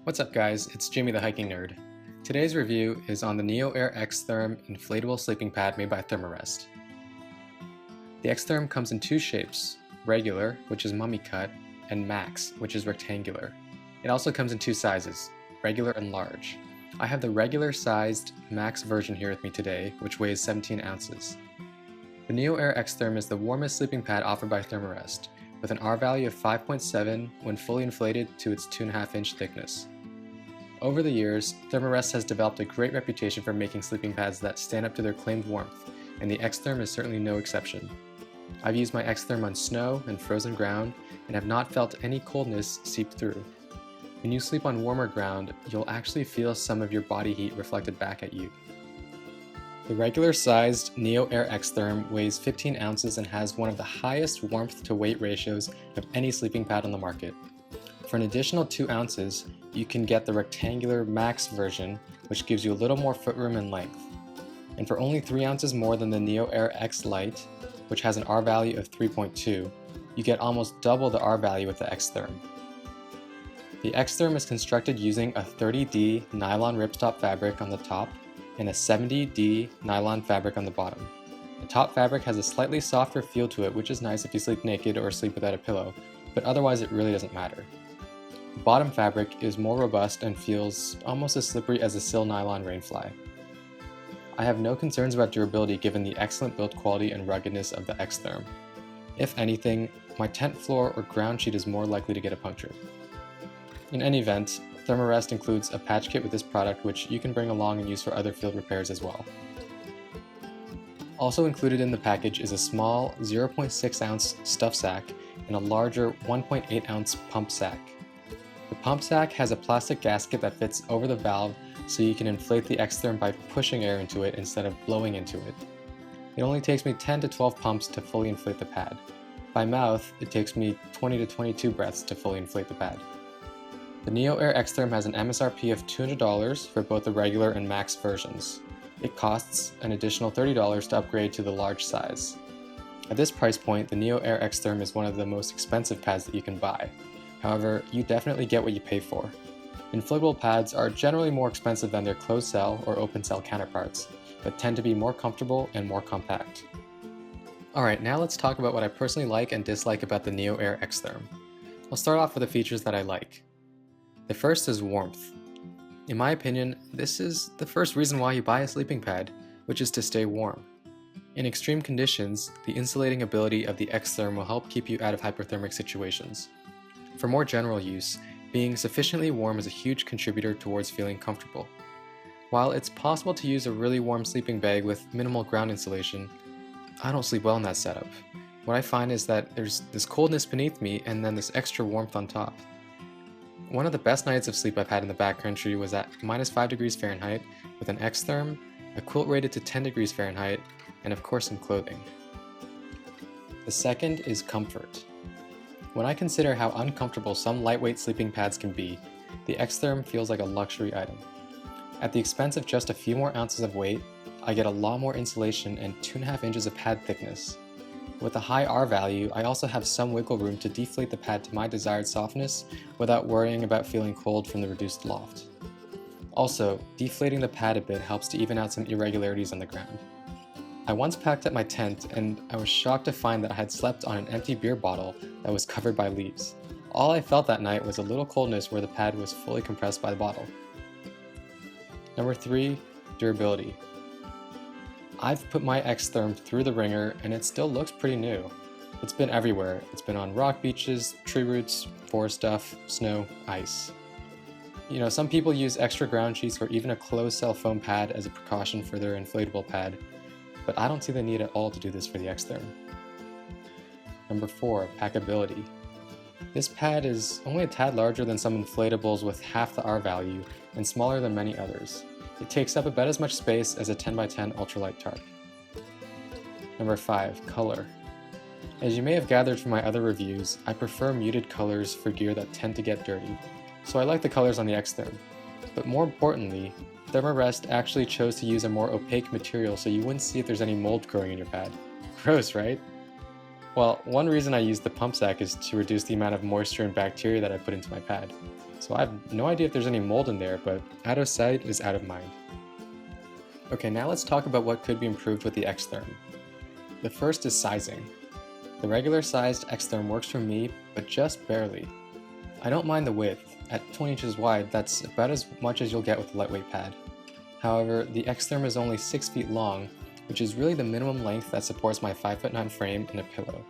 What's up guys, it's Jimmy the Hiking Nerd. Today's review is on the NeoAir XTherm inflatable sleeping pad made by Therm-a-Rest. The XTherm comes in two shapes, regular, which is mummy cut, and max, which is rectangular. It also comes in two sizes, regular and large. I have the regular sized max version here with me today, which weighs 17 ounces. The NeoAir XTherm is the warmest sleeping pad offered by Therm-a-Rest, with an R value of 5.7 when fully inflated to its 2.5-inch thickness. Over the years, Therm-a-Rest has developed a great reputation for making sleeping pads that stand up to their claimed warmth, and the XTherm is certainly no exception. I've used my XTherm on snow and frozen ground and have not felt any coldness seep through. When you sleep on warmer ground, you'll actually feel some of your body heat reflected back at you. The regular-sized NeoAir XTherm weighs 15 ounces and has one of the highest warmth-to-weight ratios of any sleeping pad on the market. For an additional 2 ounces, you can get the rectangular max version, which gives you a little more footroom and length. And for only 3 ounces more than the NeoAir X Lite, which has an R value of 3.2, you get almost double the R value with the XTherm. The XTherm is constructed using a 30D nylon ripstop fabric on the top and a 70D nylon fabric on the bottom. The top fabric has a slightly softer feel to it, which is nice if you sleep naked or sleep without a pillow, but otherwise it really doesn't matter. The bottom fabric is more robust and feels almost as slippery as a sil nylon rainfly. I have no concerns about durability given the excellent build quality and ruggedness of the XTherm. If anything, my tent floor or ground sheet is more likely to get a puncture. In any event, Therm-a-Rest includes a patch kit with this product which you can bring along and use for other field repairs as well. Also included in the package is a small 0.6 ounce stuff sack and a larger 1.8 ounce pump sack. The pump sack has a plastic gasket that fits over the valve so you can inflate the XTherm by pushing air into it instead of blowing into it. It only takes me 10 to 12 pumps to fully inflate the pad. By mouth, it takes me 20 to 22 breaths to fully inflate the pad. The NeoAir XTherm has an MSRP of $200 for both the regular and max versions. It costs an additional $30 to upgrade to the large size. At this price point, the NeoAir XTherm is one of the most expensive pads that you can buy. However, you definitely get what you pay for. Inflatable pads are generally more expensive than their closed cell or open cell counterparts, but tend to be more comfortable and more compact. Alright, now let's talk about what I personally like and dislike about the NeoAir XTherm. I'll start off with the features that I like. The first is warmth. In my opinion, this is the first reason why you buy a sleeping pad, which is to stay warm. In extreme conditions, the insulating ability of the XTherm will help keep you out of hypothermic situations. For more general use, being sufficiently warm is a huge contributor towards feeling comfortable. While it's possible to use a really warm sleeping bag with minimal ground insulation, I don't sleep well in that setup. What I find is that there's this coldness beneath me and then this extra warmth on top. One of the best nights of sleep I've had in the backcountry was at -5 degrees Fahrenheit with an XTherm, a quilt rated to 10 degrees Fahrenheit, and of course some clothing. The second is comfort. When I consider how uncomfortable some lightweight sleeping pads can be, the XTherm feels like a luxury item. At the expense of just a few more ounces of weight, I get a lot more insulation and 2.5 inches of pad thickness. With a high R value, I also have some wiggle room to deflate the pad to my desired softness without worrying about feeling cold from the reduced loft. Also, deflating the pad a bit helps to even out some irregularities on the ground. I once packed at my tent and I was shocked to find that I had slept on an empty beer bottle that was covered by leaves. All I felt that night was a little coldness where the pad was fully compressed by the bottle. Number 3, durability. I've put my XTherm through the ringer and it still looks pretty new. It's been everywhere. It's been on rock beaches, tree roots, forest stuff, snow, ice. You know, some people use extra ground sheets or even a closed cell foam pad as a precaution for their inflatable pad, but I don't see the need at all to do this for the XTherm. Number 4, packability. This pad is only a tad larger than some inflatables with half the R value and smaller than many others. It takes up about as much space as a 10x10 ultralight tarp. Number 5, color. As you may have gathered from my other reviews, I prefer muted colors for gear that tend to get dirty, so I like the colors on the XTherm. But more importantly, Therm-a-Rest actually chose to use a more opaque material so you wouldn't see if there's any mold growing in your pad. Gross, right? Well, one reason I use the pump sack is to reduce the amount of moisture and bacteria that I put into my pad. so I have no idea if there's any mold in there, but out of sight is out of mind. Okay, now let's talk about what could be improved with the XTherm. The first is sizing. The regular sized XTherm works for me, but just barely. I don't mind the width. At 20 inches wide, that's about as much as you'll get with a lightweight pad. However, the XTherm is only 6 feet long, which is really the minimum length that supports my 5'9" frame and a pillow.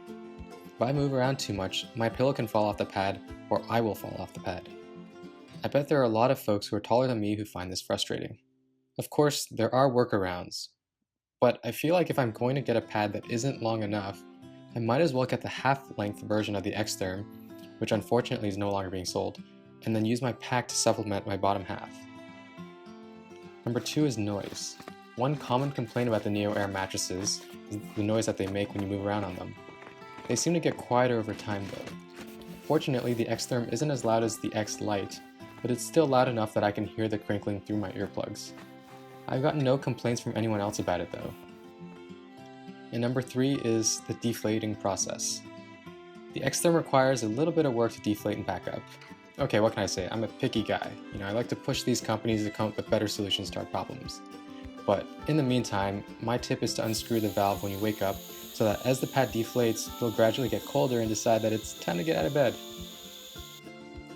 If I move around too much, my pillow can fall off the pad, or I will fall off the pad. I bet there are a lot of folks who are taller than me who find this frustrating. Of course, there are workarounds, but I feel like if I'm going to get a pad that isn't long enough, I might as well get the half-length version of the XTherm, which unfortunately is no longer being sold, and then use my pack to supplement my bottom half. Number 2 is noise. One common complaint about the NeoAir mattresses is the noise that they make when you move around on them. They seem to get quieter over time though. Fortunately, the XTherm isn't as loud as the X Lite, but it's still loud enough that I can hear the crinkling through my earplugs. I've gotten no complaints from anyone else about it though. And number 3 is the deflating process. The XTherm requires a little bit of work to deflate and back up. Okay, what can I say? I'm a picky guy. I like to push these companies to come up with better solutions to our problems. But in the meantime, my tip is to unscrew the valve when you wake up so that as the pad deflates, you'll gradually get colder and decide that it's time to get out of bed.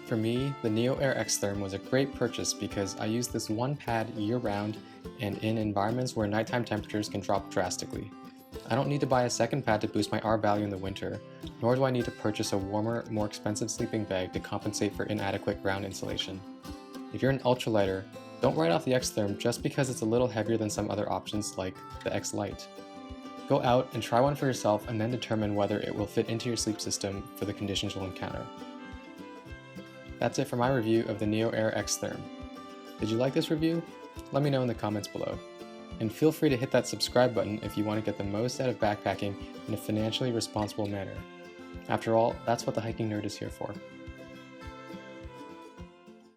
For me, the NeoAir XTherm was a great purchase because I use this one pad year-round and in environments where nighttime temperatures can drop drastically. I don't need to buy a second pad to boost my R value in the winter, nor do I need to purchase a warmer, more expensive sleeping bag to compensate for inadequate ground insulation. If you're an ultralighter, don't write off the XTherm just because it's a little heavier than some other options like the X Lite. Go out and try one for yourself and then determine whether it will fit into your sleep system for the conditions you'll encounter. That's it for my review of the NeoAir XTherm. Did you like this review? Let me know in the comments below. And feel free to hit that subscribe button if you want to get the most out of backpacking in a financially responsible manner. After all, that's what the hiking nerd is here for.